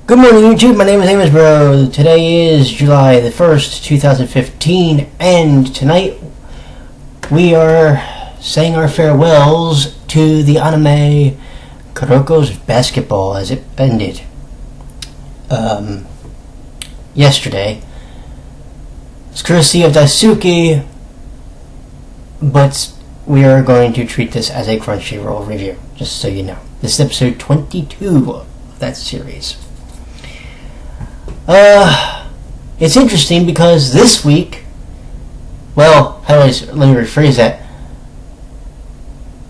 Good morning, YouTube. My name is Amos Bro. Today is July the 1st, 2015, and tonight we are saying our farewells to the anime Kuroko's Basketball as it ended yesterday. It's courtesy of Daisuke, but we are going to treat this as a Crunchyroll review, just so you know. This is episode 22 of that series. It's interesting because this week, let me rephrase that.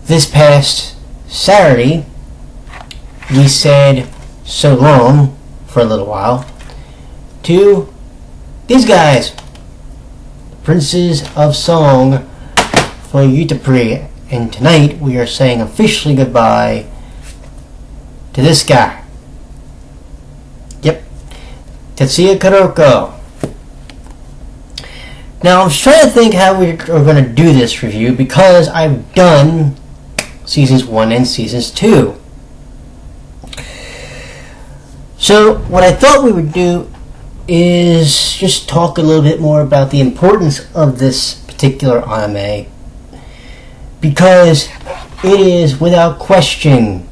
This past Saturday, we said so long for a little while to these guys, Princes of Song for Utapri, and tonight we are saying officially goodbye to this guy. Tetsuya Kuroko. Now, I'm trying to think how we're going to do this review because I've done Seasons 1 and Seasons 2. So, what I thought we would do is just talk a little bit more about the importance of this particular anime, because it is, without question,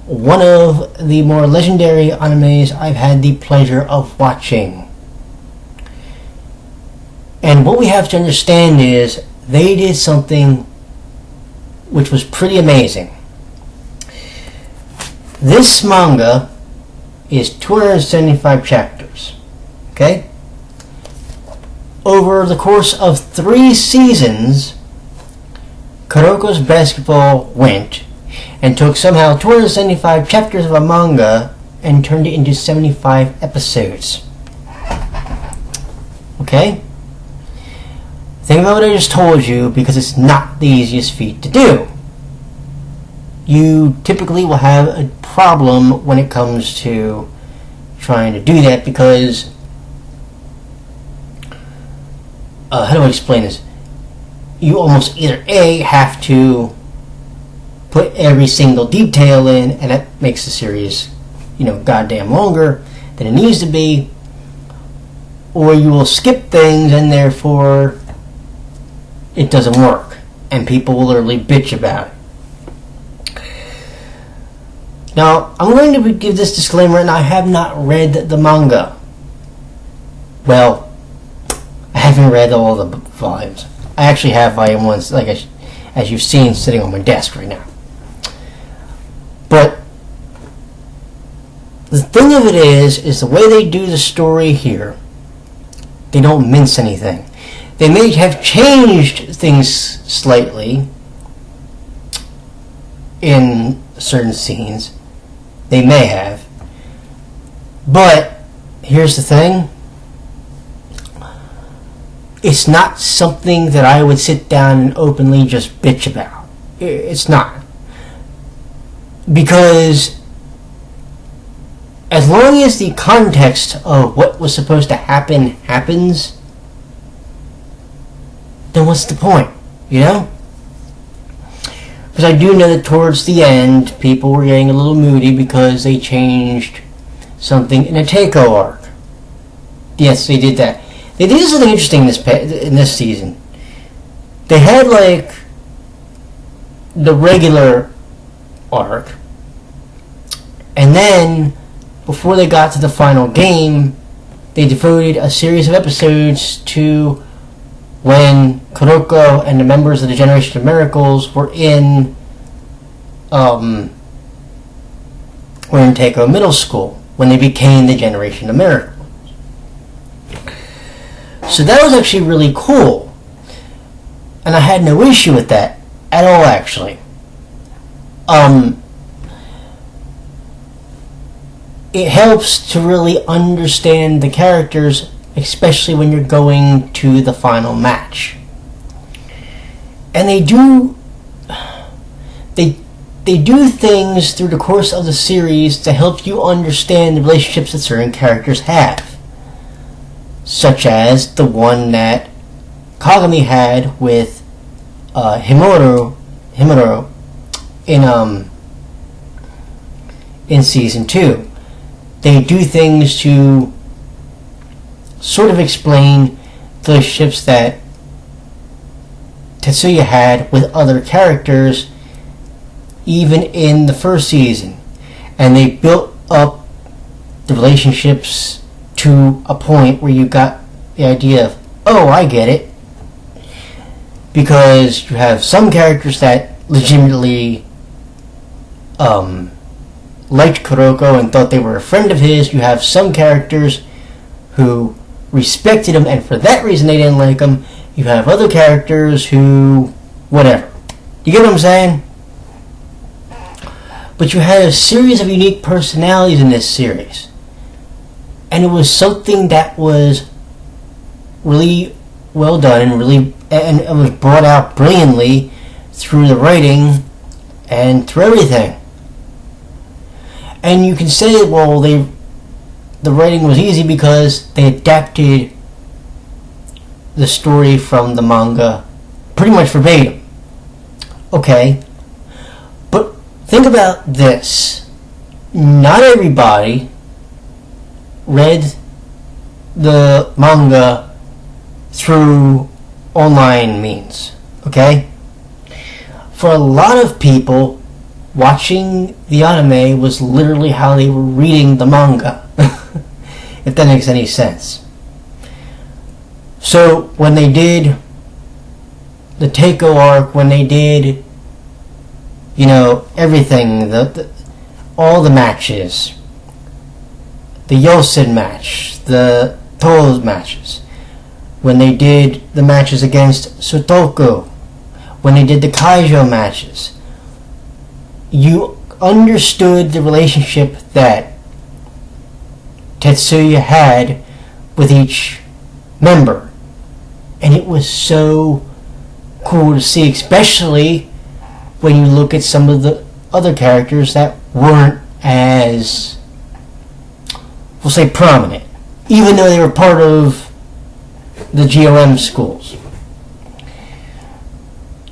one of the more legendary animes I've had the pleasure of watching. And what we have to understand is they did something which was pretty amazing. This manga is 275 chapters. Okay? Over the course of 3 seasons, Kuroko's Basketball went and took somehow 275 chapters of a manga and turned it into 75 episodes. Okay? Think about what I just told you, because it's not the easiest feat to do. You typically will have a problem when it comes to trying to do that, because how do I explain this? You almost either A, have to put every single detail in, and that makes the series, goddamn longer than it needs to be, or you will skip things and therefore it doesn't work, and people will literally bitch about it. Now, I'm going to give this disclaimer, and I have not read the manga. Well, I haven't read all the volumes. I actually have volume 1, as you've seen, sitting on my desk right now. But the thing of it is the way they do the story here, they don't mince anything. They may have changed things slightly in certain scenes. They may have. But here's the thing. It's not something that I would sit down and openly just bitch about. It's not. Because as long as the context of what was supposed to happen happens, then what's the point, Because I do know that towards the end, people were getting a little moody because they changed something in a Takeo arc. Yes, they did that. They did something interesting in this season. They had, the regular arc, and then before they got to the final game, they devoted a series of episodes to when Kuroko and the members of the Generation of Miracles were in Takeo Middle School, when they became the Generation of Miracles. So that was actually really cool, and I had no issue with that at all, actually. It helps to really understand the characters, especially when you're going to the final match. And they do things through the course of the series to help you understand the relationships that certain characters have, such as the one that Kagami had with Himuro in season 2. they do things to sort of explain the relationships that Tetsuya had with other characters even in the first season. And they built up the relationships to a point where you got the idea of, oh, I get it. Because you have some characters that legitimately liked Kuroko and thought they were a friend of his. You have some characters who respected him, and for that reason they didn't like him. You have other characters who, whatever. You get what I'm saying? But you had a series of unique personalities in this series. And it was something that was really well done and it was brought out brilliantly through the writing and through everything. And you can say, well, the writing was easy because they adapted the story from the manga pretty much verbatim. Okay. But think about this. Not everybody read the manga through online means. Okay? For a lot of people, watching the anime was literally how they were reading the manga. If that makes any sense. So when they did the Teiko arc, when they did, everything, all the matches, the Yosen match, the Toes matches, when they did the matches against Sutoku, when they did the Kaijo matches, you understood the relationship that Tetsuya had with each member. And it was so cool to see, especially when you look at some of the other characters that weren't as, we'll say, prominent, even though they were part of the GOM schools.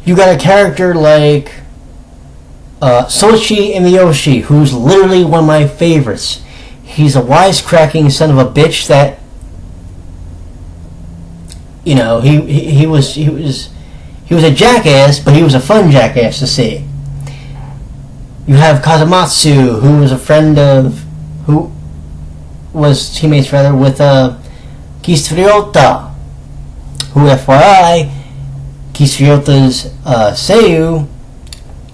You got a character like Sochi Miyoshi, who's literally one of my favorites. He's a wisecracking son of a bitch that, he was a jackass, but he was a fun jackass to see. You have Kazumatsu, who was teammates with Kisryota, who, FYI, Kisryota's Seiyu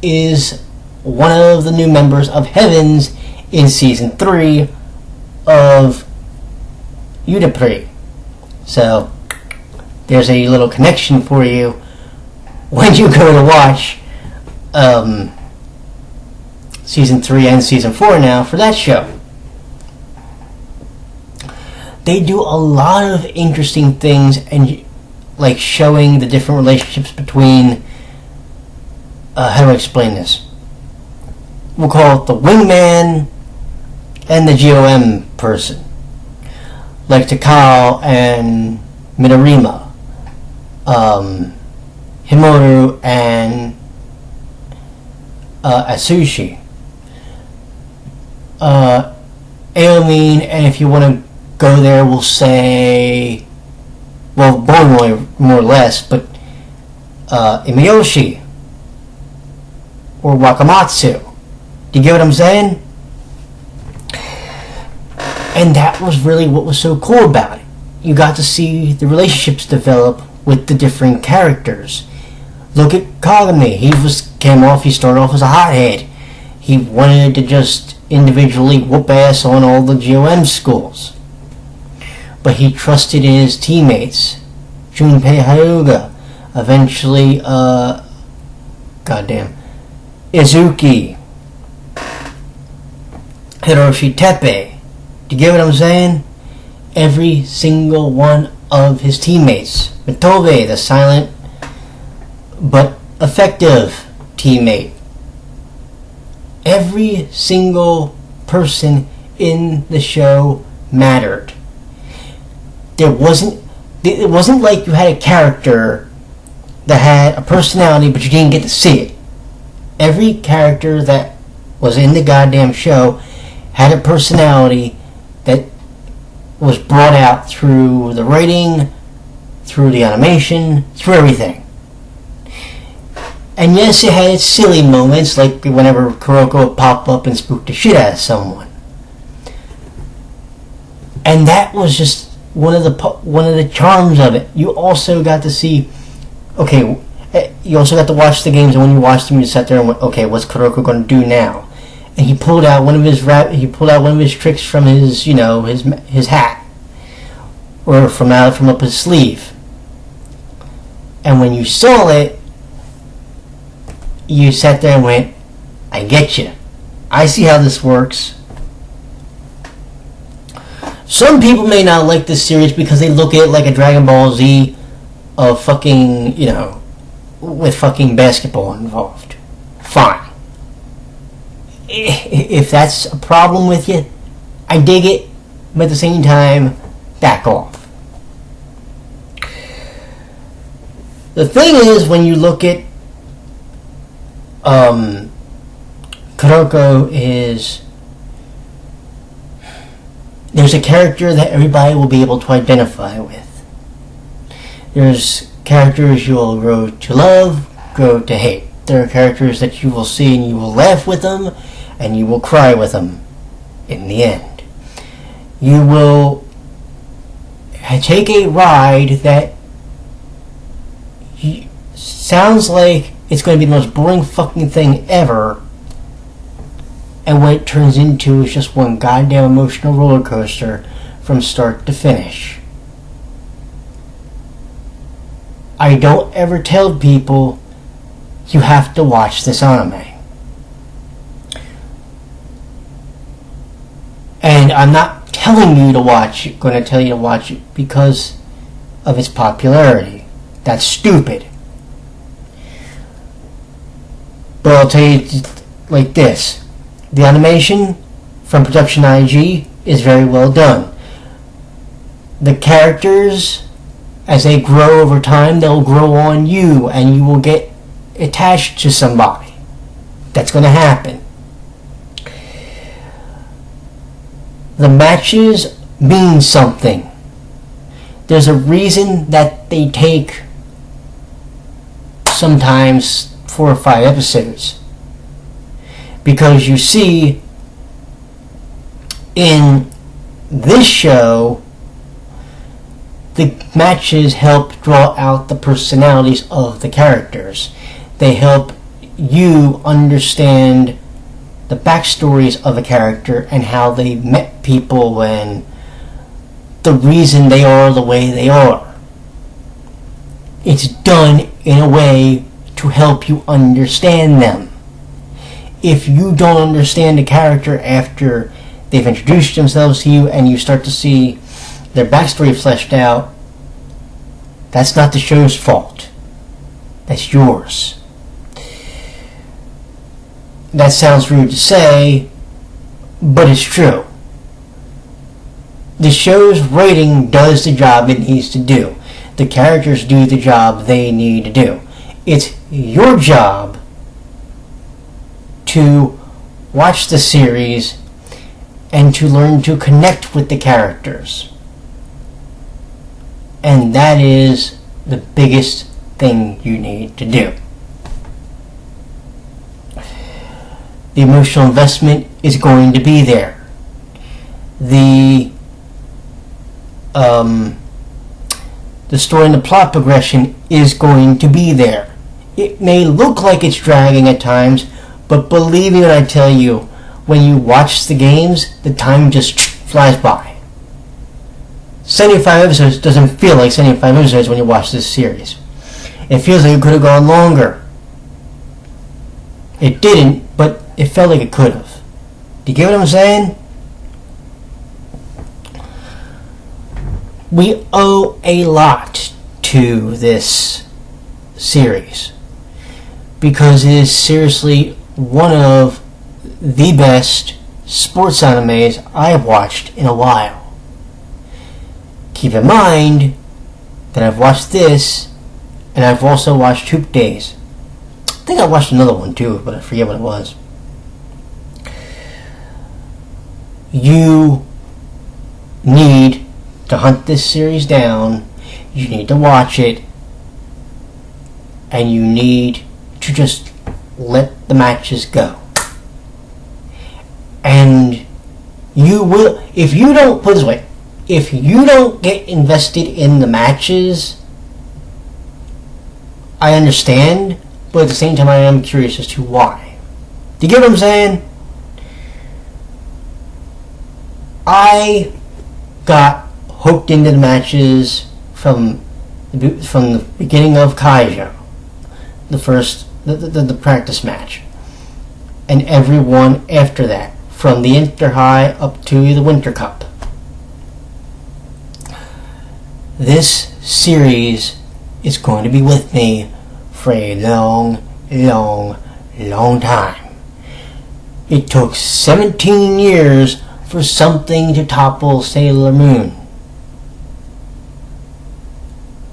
is one of the new members of Heavens in Season 3 of Udapri. So, there's a little connection for you when you go to watch Season 3 and Season 4 now for that show. They do a lot of interesting things, and like showing the different relationships between, how do I explain this? We'll call it the wingman and the GOM person. Like Takao and Midorima. Himoru and Atsushi. Aomine, and if you want to go there, we'll say, well, more or less, but Miyoshi or Wakamatsu. Do you get what I'm saying? And that was really what was so cool about it. You got to see the relationships develop with the different characters. Look at Kagami. He started off as a hothead. He wanted to just individually whoop ass on all the GOM schools. But he trusted in his teammates. Junpei Hyuga. Eventually, Izuki. Hiroshi Teppei. Do you get what I'm saying? Every single one of his teammates. Mitobe, the silent but effective teammate. Every single person in the show mattered. It wasn't like you had a character that had a personality but you didn't get to see it. Every character that was in the goddamn show had a personality was brought out through the writing, through the animation, through everything. And yes, it had its silly moments, like whenever Kuroko would pop up and spook the shit out of someone. And that was just one of the charms of it. You also got to see, okay, you also got to watch the games, and when you watched them, you sat there and went, okay, what's Kuroko going to do now? And he pulled out one of his tricks from his his hat, or from up his sleeve. And when you saw it, you sat there and went, I get you. I see how this works. Some people may not like this series because they look at it like a Dragon Ball Z of fucking, with fucking basketball involved. Fine. If that's a problem with you, I dig it, but at the same time, back off. The thing is, when you look at Kuroko, there's a character that everybody will be able to identify with. There's characters you will grow to love, grow to hate. There are characters that you will see and you will laugh with them, and you will cry with them in the end. You will take a ride that sounds like it's going to be the most boring fucking thing ever, and what it turns into is just one goddamn emotional roller coaster from start to finish. I don't ever tell people you have to watch this anime. And I'm not telling you to watch it, going to tell you to watch it because of its popularity. That's stupid. But I'll tell you like this. The animation from Production IG is very well done. The characters, as they grow over time, they'll grow on you, and you will get attached to somebody. That's going to happen. The matches mean something. There's a reason that they take sometimes 4 or 5 episodes. Because you see, in this show, the matches help draw out the personalities of the characters. They help you understand the backstories of a character and how they met people and the reason they are the way they are. It's done in a way to help you understand them. If you don't understand a character after they've introduced themselves to you and you start to see their backstory fleshed out, that's not the show's fault. That's yours. That sounds rude to say, but it's true. The show's writing does the job it needs to do. The characters do the job they need to do. It's your job to watch the series and to learn to connect with the characters. And that is the biggest thing you need to do. The emotional investment is going to be there. The story and the plot progression is going to be there. It may look like it's dragging at times, but believe me when I tell you, when you watch the games, the time just flies by. 75 episodes doesn't feel like 75 episodes when you watch this series. It feels like it could have gone longer. It didn't, but it felt like it could have. Do you get what I'm saying? We owe a lot to this series because it is seriously one of the best sports animes I've watched in a while. Keep in mind that I've watched this and I've also watched Hoop Days. I think I watched another one too, but I forget what it was. You need to hunt this series down. You need to watch it. And you need to just let the matches go. And you will, if you don't, put it this way, if you don't get invested in the matches, I understand, but at the same time I am curious as to why. Do you get what I'm saying? I got hooked into the matches from the beginning of Kaijo, the practice match, and every one after that, from the Inter High up to the Winter Cup. This series is going to be with me for a long, long, long time. It took 17 years for something to topple Sailor Moon.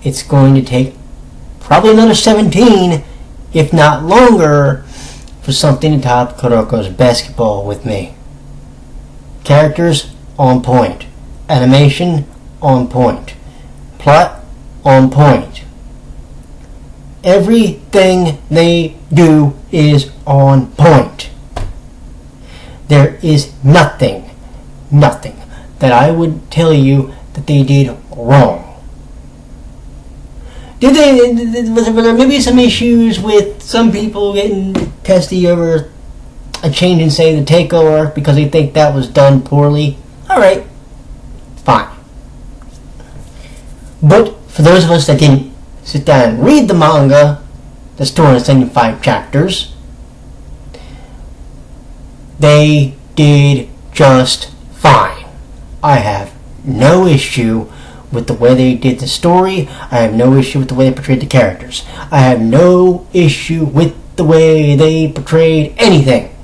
It's going to take probably another 17, if not longer, for something to top Kuroko's basketball with me. Characters on point. Animation on point. Plot on point. Everything they do is on point. There is nothing that I would tell you that they did wrong. Was there maybe some issues with some people getting testy over a change in, say, the takeover because they think that was done poorly? Alright, fine. But for those of us that didn't sit down and read the manga, that's 275 chapters, they did just fine. I have no issue with the way they did the story. I have no issue with the way they portrayed the characters. I have no issue with the way they portrayed anything.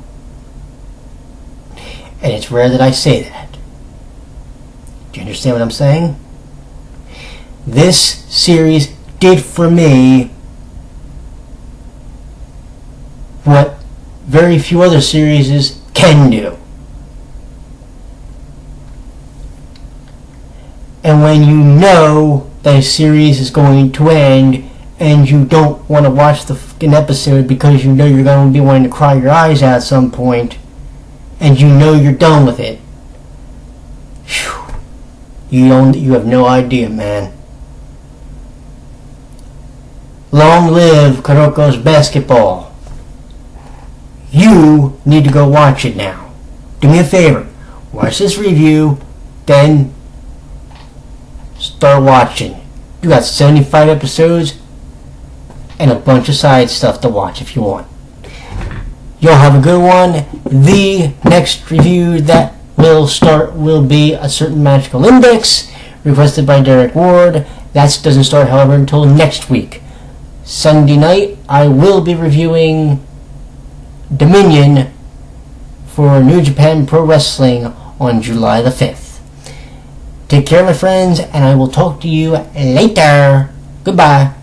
And it's rare that I say that. Do you understand what I'm saying? This series did for me what very few other series can do. And when you know that a series is going to end and you don't want to watch the fucking episode because you know you're going to be wanting to cry your eyes out at some point, and you know you're done with it, you have no idea, man. Long live Kuroko's basketball. You need to go watch it now. Do me a favor. Watch this review, then start watching. You got 75 episodes and a bunch of side stuff to watch if you want. You'll have a good one. The next review that will start will be A Certain Magical Index, requested by Derek Ward. That doesn't start, however, until next week. Sunday night, I will be reviewing Dominion for New Japan Pro Wrestling on July the 5th. Take care, my friends, and I will talk to you later. Goodbye.